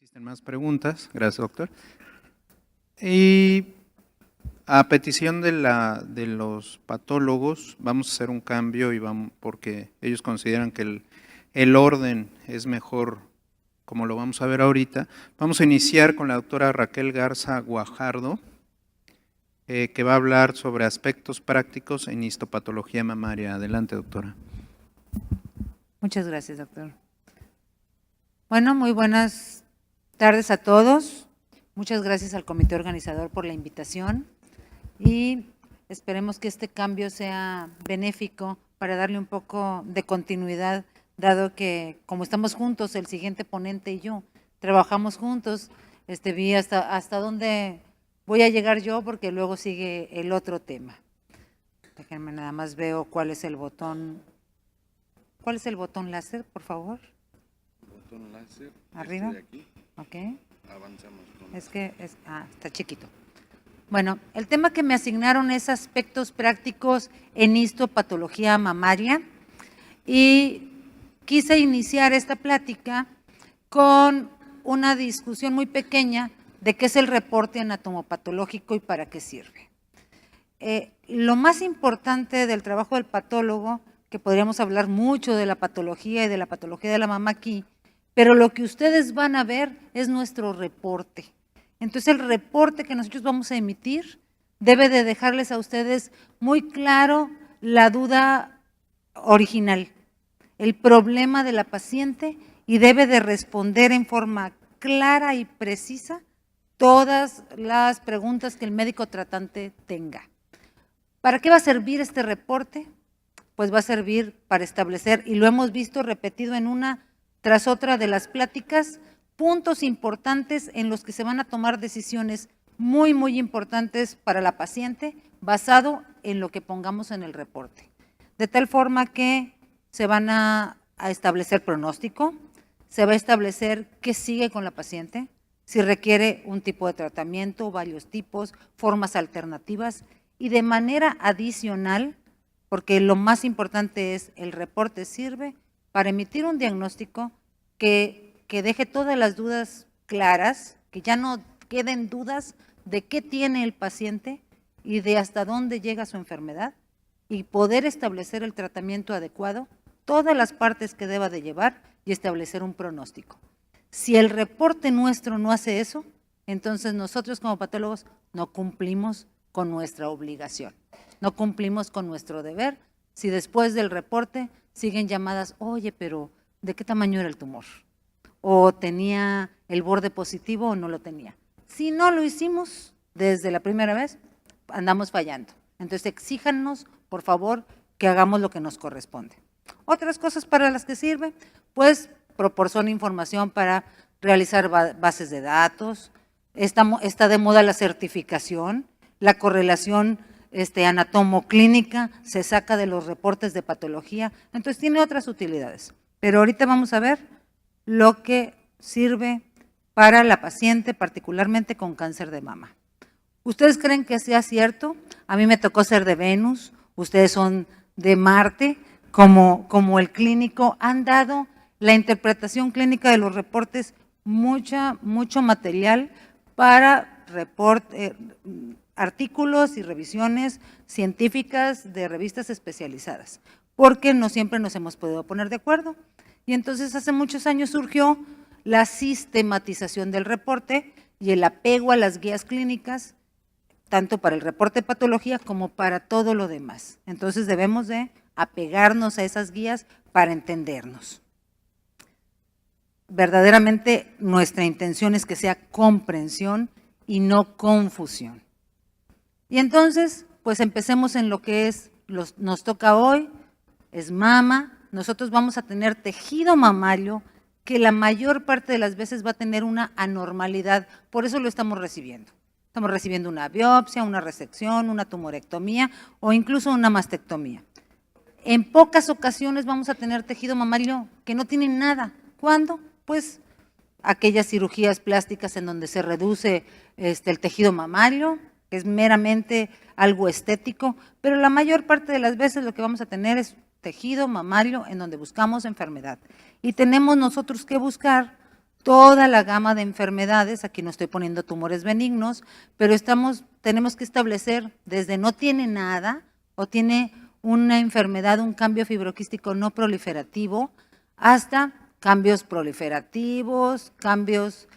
existen más preguntas. Gracias, doctor. Y a petición de los patólogos, vamos a hacer un cambio y porque ellos consideran que el orden es mejor, como lo vamos a ver ahorita. Vamos a iniciar con la doctora Raquel Garza Guajardo, que va a hablar sobre aspectos prácticos en histopatología mamaria. Adelante, doctora. Muchas gracias, doctor. Bueno, muy buenas tardes a todos. Muchas gracias al comité organizador por la invitación y esperemos que este cambio sea benéfico para darle un poco de continuidad, dado que como estamos juntos, el siguiente ponente y yo, trabajamos juntos, vi hasta dónde voy a llegar yo, porque luego sigue el otro tema. Déjenme nada más veo cuál es el botón. ¿Cuál es el botón láser, por favor? Botón láser. Arriba. De aquí. Ok. Avanzamos con está chiquito. Bueno, el tema que me asignaron es aspectos prácticos en histopatología mamaria y quise iniciar esta plática con una discusión muy pequeña de qué es el reporte anatomopatológico y para qué sirve. Lo más importante del trabajo del patólogo, que podríamos hablar mucho de la patología y de la patología de la mama aquí, pero lo que ustedes van a ver es nuestro reporte. Entonces, el reporte que nosotros vamos a emitir debe de dejarles a ustedes muy claro la duda original, el problema de la paciente, y debe de responder en forma clara y precisa todas las preguntas que el médico tratante tenga. ¿Para qué va a servir este reporte? Pues va a servir para establecer, y lo hemos visto repetido en una tras otra de las pláticas, puntos importantes en los que se van a tomar decisiones muy, muy importantes para la paciente, basado en lo que pongamos en el reporte. De tal forma que se van a establecer pronóstico, se va a establecer qué sigue con la paciente, si requiere un tipo de tratamiento, varios tipos, formas alternativas, y de manera adicional, porque lo más importante es el reporte sirve para emitir un diagnóstico que deje todas las dudas claras, que ya no queden dudas de qué tiene el paciente y de hasta dónde llega su enfermedad, y poder establecer el tratamiento adecuado, todas las partes que deba de llevar y establecer un pronóstico. Si el reporte nuestro no hace eso, entonces nosotros como patólogos no cumplimos con nuestra obligación, no cumplimos con nuestro deber. Si después del reporte siguen llamadas, oye, pero ¿de qué tamaño era el tumor? ¿O tenía el borde positivo o no lo tenía? Si no lo hicimos desde la primera vez, andamos fallando. Entonces exíjanos, por favor, que hagamos lo que nos corresponde. Otras cosas para las que sirve, pues proporciona información para realizar bases de datos, está de moda la certificación, la correlación anatomoclínica se saca de los reportes de patología, entonces tiene otras utilidades. Pero ahorita vamos a ver lo que sirve para la paciente, particularmente con cáncer de mama. ¿Ustedes creen que sea cierto? A mí me tocó ser de Venus, ustedes son de Marte, como el clínico, han dado la interpretación clínica de los reportes mucho material para artículos y revisiones científicas de revistas especializadas, porque no siempre nos hemos podido poner de acuerdo. Y entonces hace muchos años surgió la sistematización del reporte y el apego a las guías clínicas, tanto para el reporte de patología como para todo lo demás. Entonces debemos de apegarnos a esas guías para entendernos. Verdaderamente nuestra intención es que sea comprensión y no confusión. Y entonces, pues empecemos en lo que nos toca hoy, es mama. Nosotros vamos a tener tejido mamario que la mayor parte de las veces va a tener una anormalidad, por eso lo estamos recibiendo. Estamos recibiendo una biopsia, una resección, una tumorectomía o incluso una mastectomía. En pocas ocasiones vamos a tener tejido mamario que no tiene nada. ¿Cuándo? Pues aquellas cirugías plásticas en donde se reduce el tejido mamario, que es meramente algo estético, pero la mayor parte de las veces lo que vamos a tener es tejido mamario en donde buscamos enfermedad. Y tenemos nosotros que buscar toda la gama de enfermedades, aquí no estoy poniendo tumores benignos, pero tenemos que establecer desde no tiene nada o tiene una enfermedad, un cambio fibroquístico no proliferativo, hasta cambios proliferativos, cambios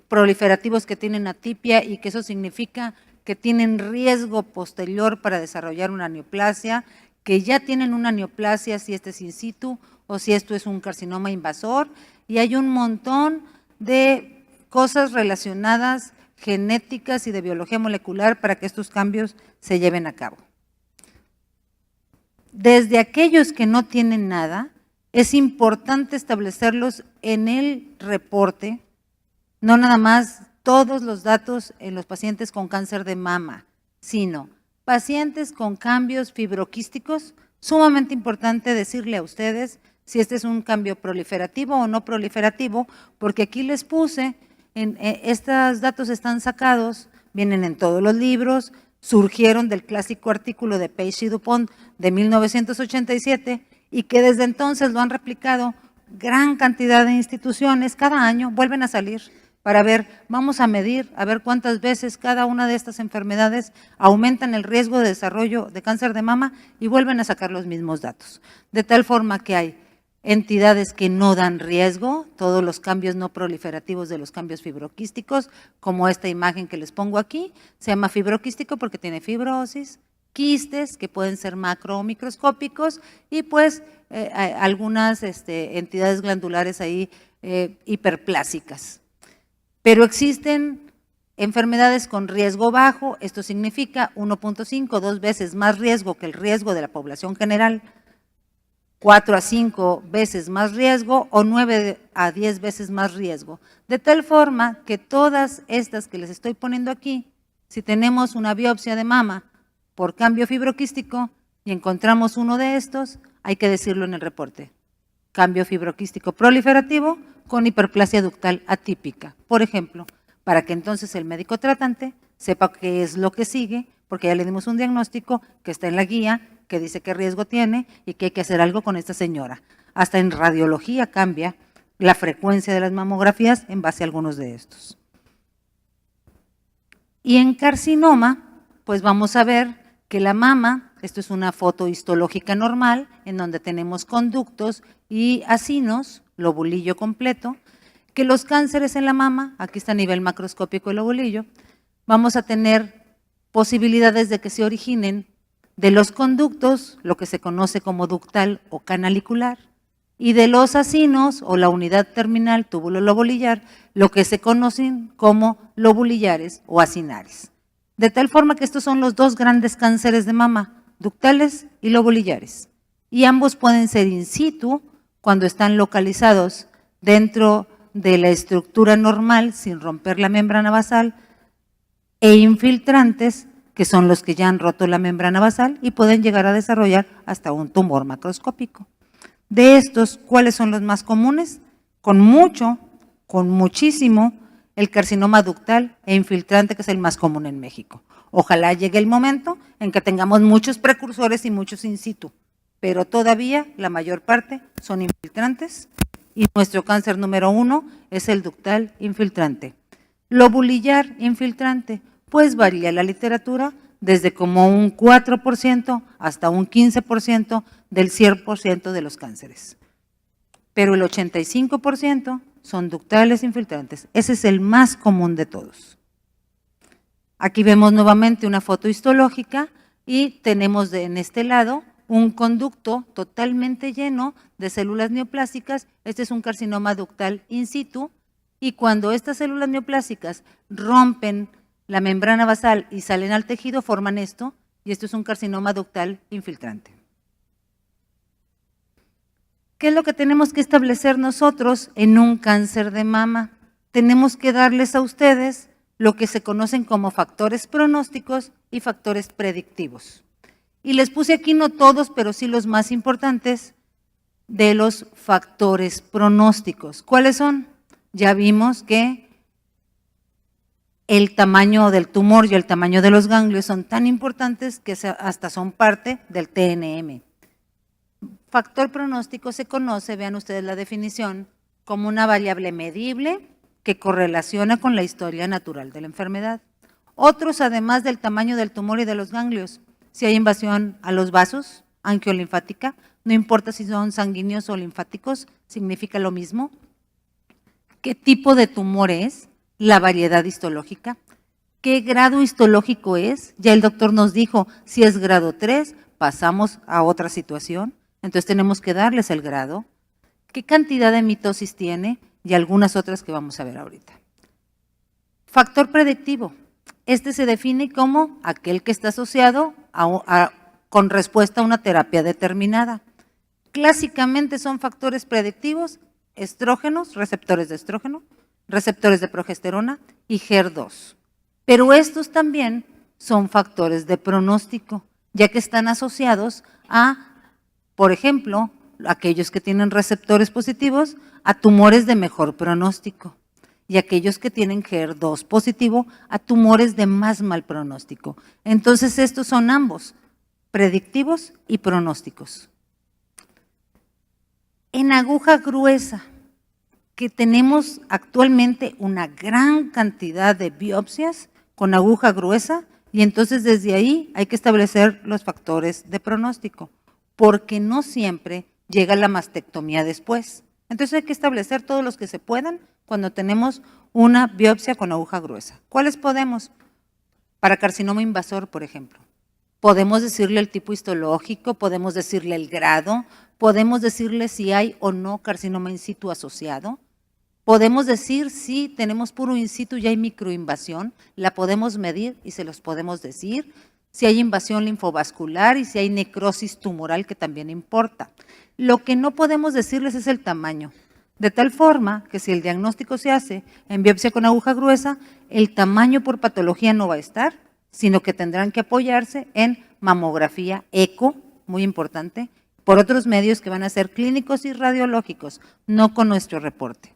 proliferativos que tienen atipia y que eso significa que tienen riesgo posterior para desarrollar una neoplasia, que ya tienen una neoplasia si este es in situ o si esto es un carcinoma invasor, y hay un montón de cosas relacionadas, genéticas y de biología molecular para que estos cambios se lleven a cabo. Desde aquellos que no tienen nada, es importante establecerlos en el reporte, no nada más todos los datos en los pacientes con cáncer de mama, sino pacientes con cambios fibroquísticos, sumamente importante decirle a ustedes si este es un cambio proliferativo o no proliferativo, porque aquí les puse, estos datos están sacados, vienen en todos los libros, surgieron del clásico artículo de Page y Dupont de 1987 y que desde entonces lo han replicado gran cantidad de instituciones, cada año vuelven a salir para ver, vamos a medir, a ver cuántas veces cada una de estas enfermedades aumentan el riesgo de desarrollo de cáncer de mama y vuelven a sacar los mismos datos. De tal forma que hay entidades que no dan riesgo, todos los cambios no proliferativos de los cambios fibroquísticos, como esta imagen que les pongo aquí, se llama fibroquístico porque tiene fibrosis, quistes que pueden ser macro o microscópicos y pues algunas entidades glandulares ahí hiperplásicas. Pero existen enfermedades con riesgo bajo, esto significa 1.5, 2 veces más riesgo que el riesgo de la población general, 4 a 5 veces más riesgo o 9 a 10 veces más riesgo. De tal forma que todas estas que les estoy poniendo aquí, si tenemos una biopsia de mama por cambio fibroquístico y encontramos uno de estos, hay que decirlo en el reporte. Cambio fibroquístico proliferativo con hiperplasia ductal atípica, por ejemplo, para que entonces el médico tratante sepa qué es lo que sigue, porque ya le dimos un diagnóstico que está en la guía, que dice qué riesgo tiene y que hay que hacer algo con esta señora. Hasta en radiología cambia la frecuencia de las mamografías en base a algunos de estos. Y en carcinoma, pues vamos a ver que la mama, esto es una foto histológica normal, en donde tenemos conductos y acinos, lobulillo completo, que los cánceres en la mama, aquí está a nivel macroscópico el lobulillo, vamos a tener posibilidades de que se originen de los conductos, lo que se conoce como ductal o canalicular, y de los acinos o la unidad terminal túbulo lobulillar, lo que se conocen como lobulillares o acinares. De tal forma que estos son los dos grandes cánceres de mama, ductales y lobulillares. Y ambos pueden ser in situ cuando están localizados dentro de la estructura normal sin romper la membrana basal e infiltrantes que son los que ya han roto la membrana basal y pueden llegar a desarrollar hasta un tumor macroscópico. De estos, ¿cuáles son los más comunes? Con muchísimo, el carcinoma ductal e infiltrante, que es el más común en México. Ojalá llegue el momento en que tengamos muchos precursores y muchos in situ, pero todavía la mayor parte son infiltrantes y nuestro cáncer número 1 es el ductal infiltrante. Lobulillar infiltrante, pues varía la literatura desde como un 4% hasta un 15% del 100% de los cánceres. Pero el 85% son ductales infiltrantes. Ese es el más común de todos. Aquí vemos nuevamente una foto histológica y tenemos en este lado un conducto totalmente lleno de células neoplásicas. Este es un carcinoma ductal in situ y cuando estas células neoplásicas rompen la membrana basal y salen al tejido, forman esto, y esto es un carcinoma ductal infiltrante. ¿Qué es lo que tenemos que establecer nosotros en un cáncer de mama? Tenemos que darles a ustedes lo que se conocen como factores pronósticos y factores predictivos. Y les puse aquí no todos, pero sí los más importantes de los factores pronósticos. ¿Cuáles son? Ya vimos que el tamaño del tumor y el tamaño de los ganglios son tan importantes que hasta son parte del TNM. Factor pronóstico se conoce, vean ustedes la definición, como una variable medible que correlaciona con la historia natural de la enfermedad. Otros, además del tamaño del tumor y de los ganglios, si hay invasión a los vasos, angiolinfática, no importa si son sanguíneos o linfáticos, significa lo mismo. ¿Qué tipo de tumor es? La variedad histológica. ¿Qué grado histológico es? Ya el doctor nos dijo, si es grado 3, pasamos a otra situación. Entonces tenemos que darles el grado. ¿Qué cantidad de mitosis tiene? Y algunas otras que vamos a ver ahorita. Factor predictivo. Este se define como aquel que está asociado con respuesta a una terapia determinada. Clásicamente son factores predictivos, estrógenos, receptores de estrógeno, receptores de progesterona y HER2. Pero estos también son factores de pronóstico, ya que están asociados a, por ejemplo, aquellos que tienen receptores positivos, a tumores de mejor pronóstico, y aquellos que tienen HER2 positivo, a tumores de más mal pronóstico. Entonces, estos son ambos, predictivos y pronósticos. En aguja gruesa, que tenemos actualmente una gran cantidad de biopsias con aguja gruesa, y entonces desde ahí hay que establecer los factores de pronóstico, porque no siempre llega la mastectomía después. Entonces hay que establecer todos los que se puedan cuando tenemos una biopsia con aguja gruesa. ¿Cuáles podemos? Para carcinoma invasor, por ejemplo. Podemos decirle el tipo histológico, podemos decirle el grado, podemos decirle si hay o no carcinoma in situ asociado. Podemos decir si tenemos puro in situ y hay microinvasión, la podemos medir y se los podemos decir. Si hay invasión linfovascular y si hay necrosis tumoral, que también importa. Lo que no podemos decirles es el tamaño, de tal forma que si el diagnóstico se hace en biopsia con aguja gruesa, el tamaño por patología no va a estar, sino que tendrán que apoyarse en mamografía, eco, muy importante, por otros medios que van a ser clínicos y radiológicos, no con nuestro reporte.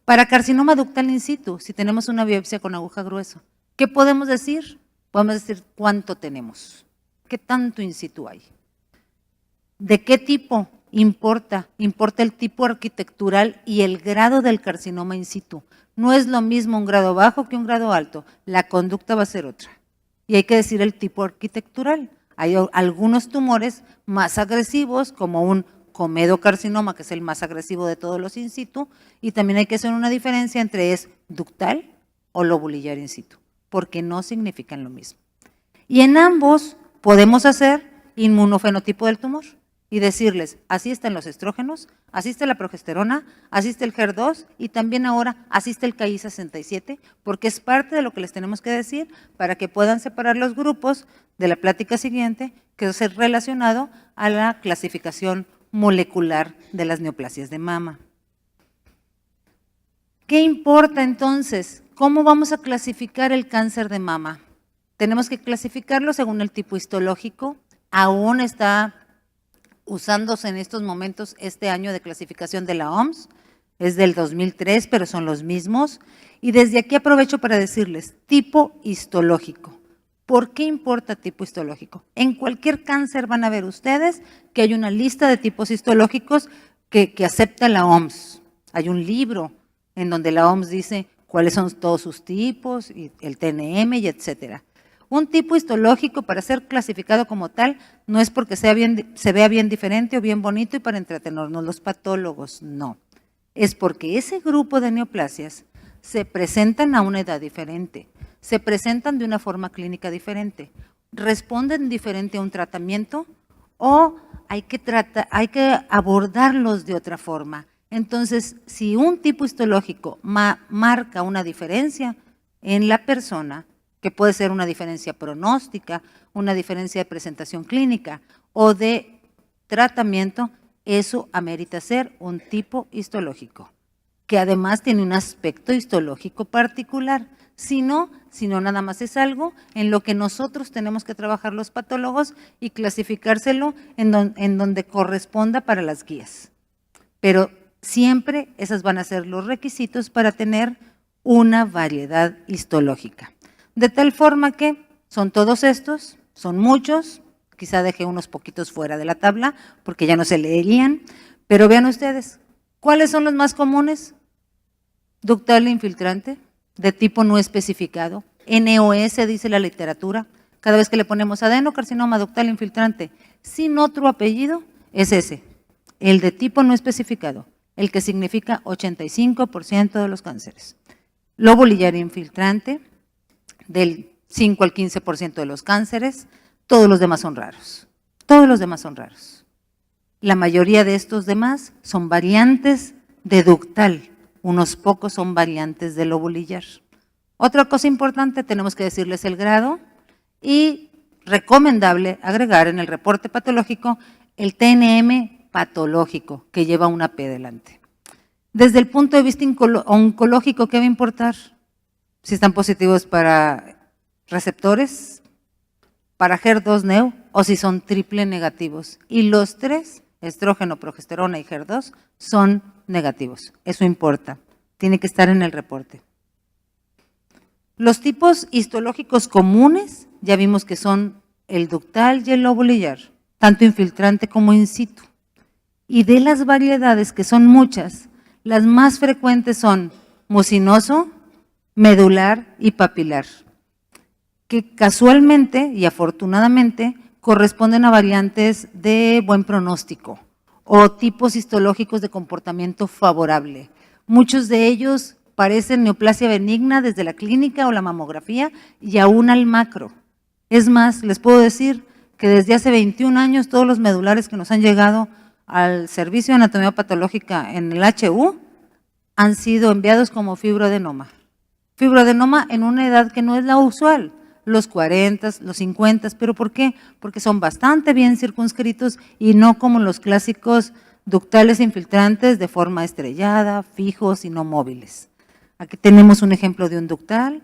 Para carcinoma ductal in situ, si tenemos una biopsia con aguja gruesa, ¿qué podemos decir? Podemos decir cuánto tenemos, qué tanto in situ hay. ¿De qué tipo? Importa el tipo arquitectural y el grado del carcinoma in situ. No es lo mismo un grado bajo que un grado alto, la conducta va a ser otra. Y hay que decir el tipo arquitectural. Hay algunos tumores más agresivos, como un comedocarcinoma, que es el más agresivo de todos los in situ, y también hay que hacer una diferencia entre es ductal o lobulillar in situ, porque no significan lo mismo. Y en ambos podemos hacer inmunofenotipo del tumor y decirles, así están los estrógenos, así está la progesterona, así está el HER2 y también ahora así está el KI67, porque es parte de lo que les tenemos que decir para que puedan separar los grupos de la plática siguiente, que es relacionado a la clasificación molecular de las neoplasias de mama. ¿Qué importa entonces? ¿Cómo vamos a clasificar el cáncer de mama? Tenemos que clasificarlo según el tipo histológico. Aún está usándose en estos momentos este año de clasificación de la OMS, es del 2003, pero son los mismos. Y desde aquí aprovecho para decirles, tipo histológico. ¿Por qué importa tipo histológico? En cualquier cáncer van a ver ustedes que hay una lista de tipos histológicos que acepta la OMS. Hay un libro en donde la OMS dice cuáles son todos sus tipos, y el TNM y etcétera. Un tipo histológico para ser clasificado como tal no es porque se vea bien diferente o bien bonito y para entretenernos los patólogos, no. Es porque ese grupo de neoplasias se presentan a una edad diferente, se presentan de una forma clínica diferente, responden diferente a un tratamiento o hay que abordarlos de otra forma. Entonces, si un tipo histológico marca una diferencia en la persona, que puede ser una diferencia pronóstica, una diferencia de presentación clínica o de tratamiento, eso amerita ser un tipo histológico, que además tiene un aspecto histológico particular. Si no nada más es algo en lo que nosotros tenemos que trabajar los patólogos y clasificárselo en donde corresponda para las guías. Pero siempre esos van a ser los requisitos para tener una variedad histológica. De tal forma que son todos estos, son muchos, quizá dejé unos poquitos fuera de la tabla porque ya no se leerían, pero vean ustedes, ¿Cuáles son los más comunes? Ductal infiltrante, de tipo no especificado, NOS dice la literatura. Cada vez que le ponemos adenocarcinoma ductal infiltrante sin otro apellido, es ese, el de tipo no especificado, el que significa 85% de los cánceres. Lobo lilar infiltrante, del 5 al 15% de los cánceres, todos los demás son raros, todos los demás son raros. La mayoría de estos demás son variantes de ductal, unos pocos son variantes de lobo lilar. Otra cosa importante, tenemos que decirles el grado y recomendable agregar en el reporte patológico el TNM patológico, que lleva una P delante. Desde el punto de vista oncológico, ¿qué va a importar? Si están positivos para receptores, para HER2-neu o si son triple negativos. Y los tres, estrógeno, progesterona y HER2, son negativos. Eso importa, tiene que estar en el reporte. Los tipos histológicos comunes, ya vimos que son el ductal y el lobo lilar, tanto infiltrante como in situ. Y de las variedades, que son muchas, las más frecuentes son mucinoso, medular y papilar, que casualmente y afortunadamente corresponden a variantes de buen pronóstico o tipos histológicos de comportamiento favorable. Muchos de ellos parecen neoplasia benigna desde la clínica o la mamografía y aún al macro. Es más, les puedo decir que desde hace 21 años todos los medulares que nos han llegado al servicio de anatomía patológica en el HU han sido enviados como fibroadenoma. Fibroadenoma en una edad que no es la usual, los 40, los 50, ¿pero por qué? Porque son bastante bien circunscritos y no como los clásicos ductales infiltrantes de forma estrellada, fijos y no móviles. Aquí tenemos un ejemplo de un ductal.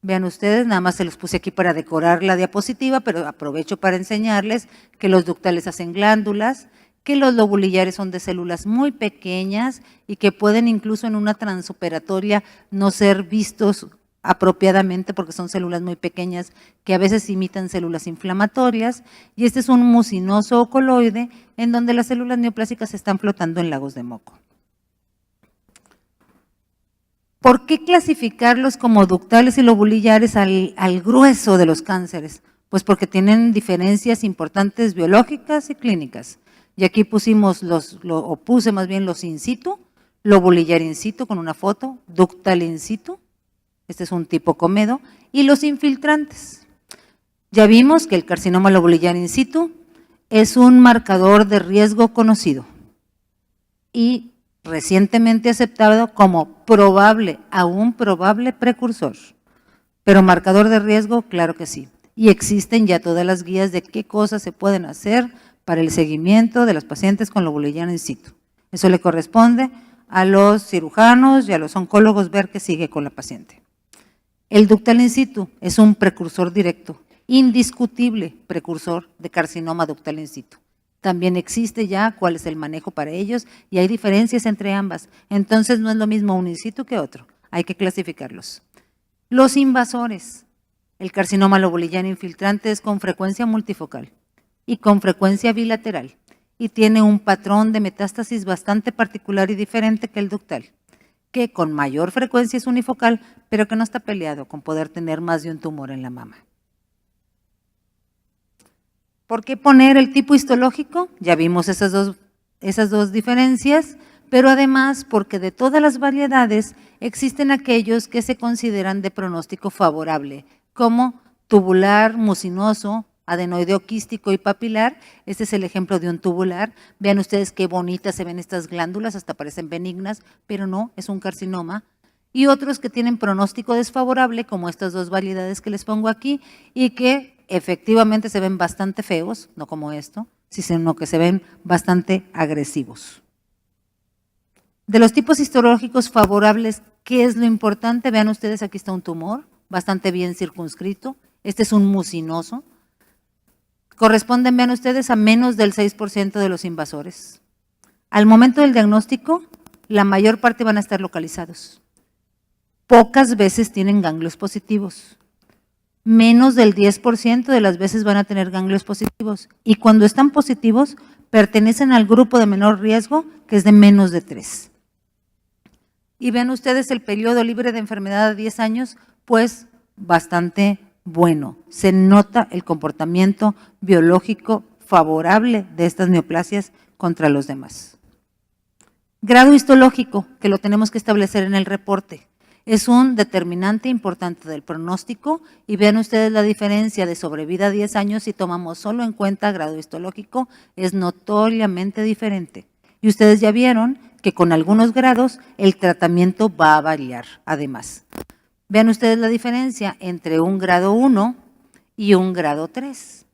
Vean ustedes, nada más se los puse aquí para decorar la diapositiva, pero aprovecho para enseñarles que los ductales hacen glándulas, que los lobulillares son de células muy pequeñas y que pueden incluso en una transoperatoria no ser vistos apropiadamente porque son células muy pequeñas que a veces imitan células inflamatorias, y este es un mucinoso o coloide en donde las células neoplásicas están flotando en lagos de moco. ¿Por qué clasificarlos como ductales y lobulillares al grueso de los cánceres? Pues porque tienen diferencias importantes biológicas y clínicas. Y aquí pusimos puse más bien los in situ, lobulillar in situ con una foto, ductal in situ, este es un tipo comedo, y los infiltrantes. Ya vimos que el carcinoma lobulillar in situ es un marcador de riesgo conocido y recientemente aceptado como probable, aún probable precursor. Pero marcador de riesgo, claro que sí. Y existen ya todas las guías de qué cosas se pueden hacer para el seguimiento de los pacientes con lobulillar in situ. Eso le corresponde a los cirujanos y a los oncólogos ver qué sigue con la paciente. El ductal in situ es un precursor directo, indiscutible precursor de carcinoma ductal in situ. También existe ya cuál es el manejo para ellos y hay diferencias entre ambas. Entonces no es lo mismo un in situ que otro, hay que clasificarlos. Los invasores, el carcinoma lobulillar infiltrante es con frecuencia multifocal y con frecuencia bilateral y tiene un patrón de metástasis bastante particular y diferente que el ductal, que con mayor frecuencia es unifocal, pero que no está peleado con poder tener más de un tumor en la mama. ¿Por qué poner el tipo histológico? Ya vimos esas dos diferencias, pero además porque de todas las variedades existen aquellos que se consideran de pronóstico favorable, como tubular, mucinoso, adenoideo quístico y papilar. Este es el ejemplo de un tubular. Vean ustedes qué bonitas se ven estas glándulas, hasta parecen benignas, pero no, es un carcinoma. Y otros que tienen pronóstico desfavorable, como estas dos variedades que les pongo aquí, y que efectivamente se ven bastante feos, no como esto, sino que se ven bastante agresivos. De los tipos histológicos favorables, ¿qué es lo importante? Vean ustedes, aquí está un tumor, bastante bien circunscrito. Este es un mucinoso. Corresponden, vean ustedes, a menos del 6% de los invasores. Al momento del diagnóstico, la mayor parte van a estar localizados. Pocas veces tienen ganglios positivos. Menos del 10% de las veces van a tener ganglios positivos. Y cuando están positivos, pertenecen al grupo de menor riesgo, que es de menos de 3. Y vean ustedes el periodo libre de enfermedad de 10 años, pues bastante bueno. Se nota el comportamiento biológico favorable de estas neoplasias contra los demás. Grado histológico, que lo tenemos que establecer en el reporte. Es un determinante importante del pronóstico y vean ustedes la diferencia de sobrevida a 10 años si tomamos solo en cuenta grado histológico, es notoriamente diferente. Y ustedes ya vieron que con algunos grados el tratamiento va a variar además. Vean ustedes la diferencia entre un grado 1 y un grado 3.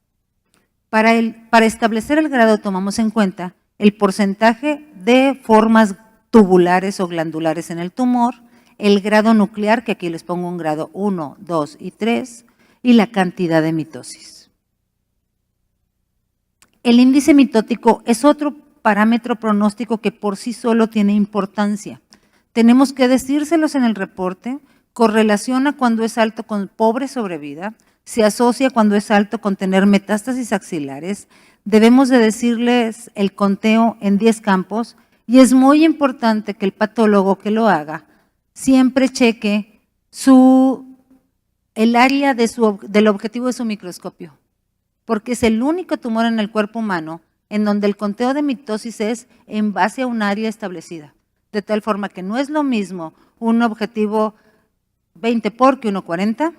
Para establecer el grado tomamos en cuenta el porcentaje de formas tubulares o glandulares en el tumor, el grado nuclear, que aquí les pongo un grado 1, 2 y 3, y la cantidad de mitosis. El índice mitótico es otro parámetro pronóstico que por sí solo tiene importancia. Tenemos que decírselos en el reporte, correlaciona cuando es alto con pobre sobrevida, se asocia cuando es alto con tener metástasis axilares, debemos de decirles el conteo en 10 campos y es muy importante que el patólogo que lo haga siempre cheque el área del objetivo de su microscopio, porque es el único tumor en el cuerpo humano en donde el conteo de mitosis es en base a un área establecida, de tal forma que no es lo mismo un objetivo 20 por que uno 40,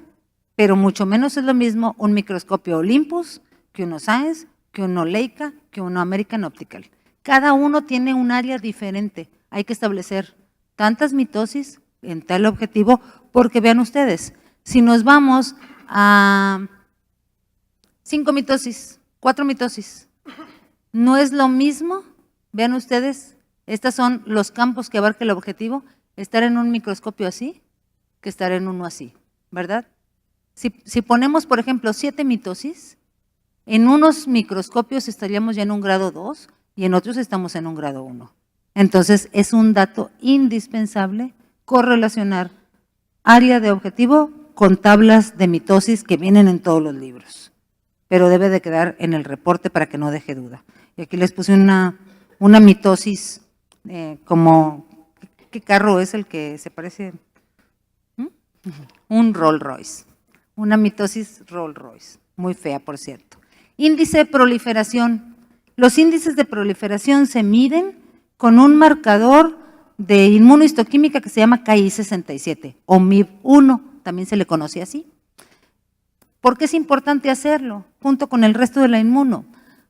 pero mucho menos es lo mismo un microscopio Olympus que uno Science, que uno Leica, que uno American Optical. Cada uno tiene un área diferente, hay que establecer tantas mitosis en tal objetivo, porque vean ustedes, si nos vamos a 5 mitosis, 4 mitosis, no es lo mismo, vean ustedes, estos son los campos que abarca el objetivo, estar en un microscopio así, que estar en uno así, ¿verdad? Si ponemos, por ejemplo, 7 mitosis, en unos microscopios estaríamos ya en un grado 2 y en otros estamos en un grado 1. Entonces, es un dato indispensable correlacionar área de objetivo con tablas de mitosis que vienen en todos los libros, pero debe de quedar en el reporte para que no deje duda. Y aquí les puse una mitosis como, ¿qué carro es el que se parece? Un Rolls Royce, una mitosis Rolls Royce, muy fea por cierto. Índice de proliferación. Los índices de proliferación se miden con un marcador de inmunohistoquímica que se llama KI67 o MIB1, también se le conoce así. ¿Por qué es importante hacerlo junto con el resto de la inmuno?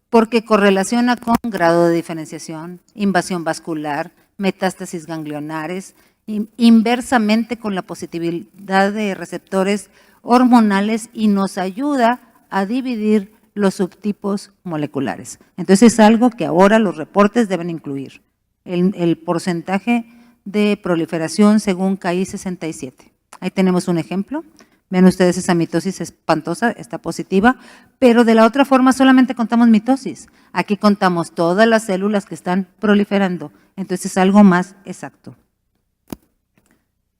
Porque correlaciona con grado de diferenciación, invasión vascular, metástasis ganglionares, inversamente con la positividad de receptores hormonales y nos ayuda a dividir los subtipos moleculares. Entonces es algo que ahora los reportes deben incluir, el porcentaje de proliferación según KI67. Ahí tenemos un ejemplo. Ven ustedes esa mitosis espantosa, está positiva, pero de la otra forma solamente contamos mitosis. Aquí contamos todas las células que están proliferando, entonces es algo más exacto.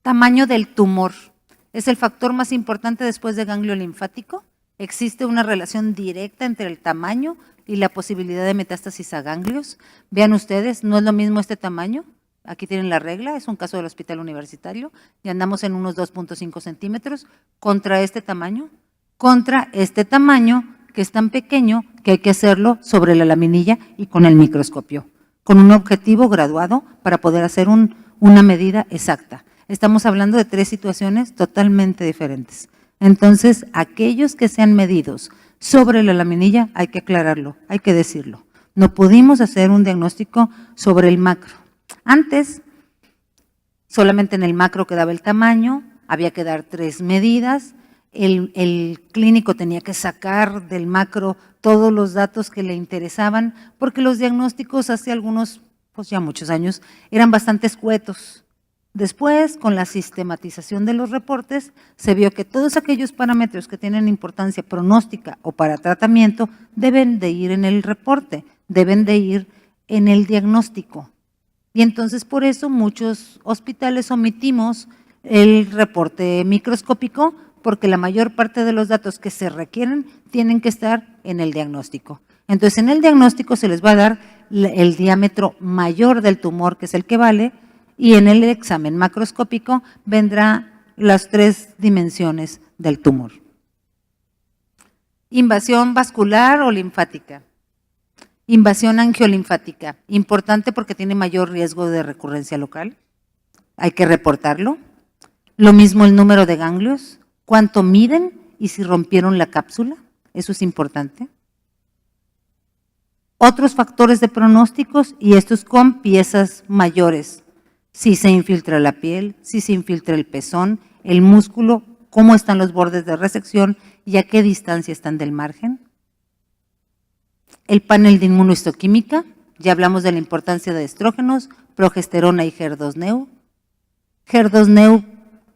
Tamaño del tumor. Es el factor más importante después de ganglio linfático. Existe una relación directa entre el tamaño y la posibilidad de metástasis a ganglios. Vean ustedes, no es lo mismo este tamaño. Aquí tienen la regla, es un caso del hospital universitario, y andamos en unos 2.5 centímetros contra este tamaño que es tan pequeño que hay que hacerlo sobre la laminilla y con el microscopio, con un objetivo graduado para poder hacer una medida exacta. Estamos hablando de 3 situaciones totalmente diferentes. Entonces, aquellos que sean medidos sobre la laminilla hay que aclararlo, hay que decirlo. No pudimos hacer un diagnóstico sobre el macro. Antes, solamente en el macro quedaba el tamaño, había que dar 3 medidas, el clínico tenía que sacar del macro todos los datos que le interesaban, porque los diagnósticos hace algunos, pues ya muchos años, eran bastante escuetos. Después, con la sistematización de los reportes, se vio que todos aquellos parámetros que tienen importancia pronóstica o para tratamiento deben de ir en el reporte, deben de ir en el diagnóstico. Y entonces por eso muchos hospitales omitimos el reporte microscópico porque la mayor parte de los datos que se requieren tienen que estar en el diagnóstico. Entonces, en el diagnóstico se les va a dar el diámetro mayor del tumor, que es el que vale, y en el examen macroscópico vendrá las 3 dimensiones del tumor. Invasión vascular o linfática. Invasión angiolinfática, importante porque tiene mayor riesgo de recurrencia local. Hay que reportarlo. Lo mismo el número de ganglios, cuánto miden y si rompieron la cápsula, eso es importante. Otros factores de pronósticos, y estos con piezas mayores, si se infiltra la piel, si se infiltra el pezón, el músculo, cómo están los bordes de resección y a qué distancia están del margen. El panel de inmunohistoquímica, ya hablamos de la importancia de estrógenos, progesterona y HER2-Neu. HER2-Neu,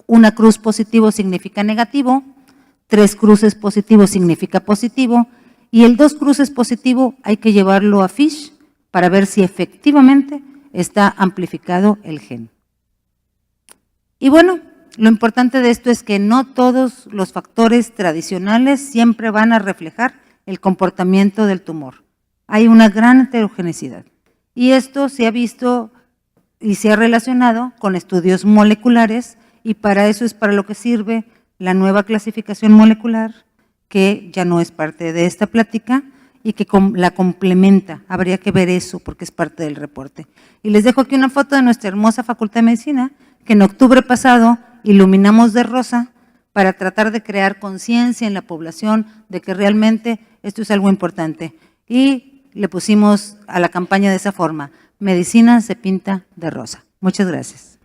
una cruz positivo significa negativo, 3 cruces positivos significa positivo, y el 2 cruces positivo hay que llevarlo a FISH para ver si efectivamente está amplificado el gen. Y bueno, lo importante de esto es que no todos los factores tradicionales siempre van a reflejar el comportamiento del tumor. Hay una gran heterogeneidad. Y esto se ha visto y se ha relacionado con estudios moleculares, y para eso es para lo que sirve la nueva clasificación molecular, que ya no es parte de esta plática y que la complementa. Habría que ver eso porque es parte del reporte. Y les dejo aquí una foto de nuestra hermosa Facultad de Medicina, que en octubre pasado iluminamos de rosa para tratar de crear conciencia en la población de que realmente esto es algo importante. Y le pusimos a la campaña de esa forma: medicina se pinta de rosa. Muchas gracias.